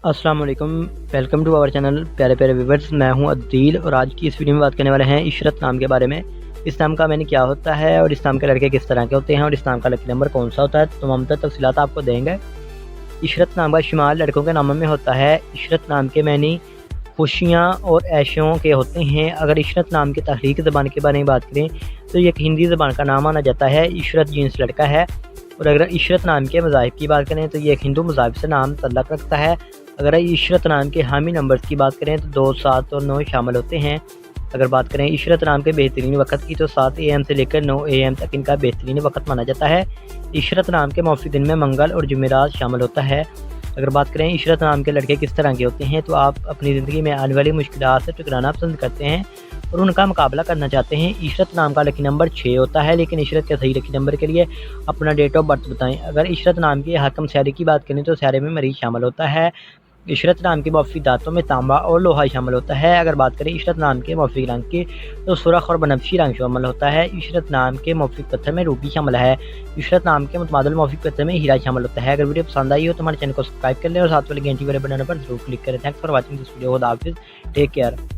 السلام علیکم، welcome to our channel پیارے پیارے ویورز۔ میں ہوں عدیل اور آج کی اس ویڈیو میں بات کرنے والے ہیں عشرت نام کے بارے میں۔ اس نام کا معنی کیا ہوتا ہے اور اس نام کے لڑکے کس طرح کے ہوتے ہیں اور اس نام کا لکی نمبر کون سا ہوتا ہے، تمام تفصیلات آپ کو دیں گے۔ عشرت نام کا شمال لڑکوں کے ناموں میں ہوتا ہے۔ عشرت نام کے معنی خوشیاں اور عیشوں کے ہوتے ہیں۔ اگر عشرت نام کی تخلیقی زبان کے بارے میں بات کریں تو یہ ایک ہندی زبان کا نام مانا جاتا ہے۔ عشرت جنس لڑکا ہے، اور اگر عشرت نام کے مذاہب کی بات کریں تو یہ ایک ہندو مذاہب سے نام تعلق رکھتا ہے۔ اگر عشرت نام کے حامی نمبرز کی بات کریں تو 2، 7 اور 9 شامل ہوتے ہیں۔ اگر بات کریں عشرت نام کے بہترین وقت کی تو 7 AM سے لے کر 9 AM تک ان کا بہترین وقت مانا جاتا ہے۔ عشرت نام کے موافق دن میں منگل اور جمعرات شامل ہوتا ہے۔ اگر بات کریں عشرت نام کے لڑکے کس طرح کے ہوتے ہیں تو آپ اپنی زندگی میں آنے والی مشکلات سے ٹکرانا پسند کرتے ہیں اور ان کا مقابلہ کرنا چاہتے ہیں۔ عشرت نام کا لکی نمبر 6 ہوتا ہے، لیکن عشرت کے صحیح لکی نمبر کے لیے اپنا ڈیٹ آف برتھ بتائیں۔ اگر عشرت نام کے حاکم سیارے کی بات کریں تو سیارے میں مریخ شامل ہوتا ہے۔ عشرت نام کے موافق دھاتوں میں تانبا اور لوہا شامل ہوتا ہے۔ اگر بات کریں عشرت نام کے موافق رنگ کی تو سرخ اور بنفشی رنگ شامل ہوتا ہے۔ عشرت نام کے موافق پتھر میں روبی شامل ہے۔ عشرت نام کے متبادل موافق پتھر میں ہیرا شامل ہوتا ہے۔ اگر ویڈیو پسند آئی ہو تو ہمارے چینل کو سبسکرائب کر لیں اور ساتھ والے گھنٹی والے بٹن پر ضرور کلک کریں۔ Thanks for watching this video. خدا حافظ، ٹیک کیئر۔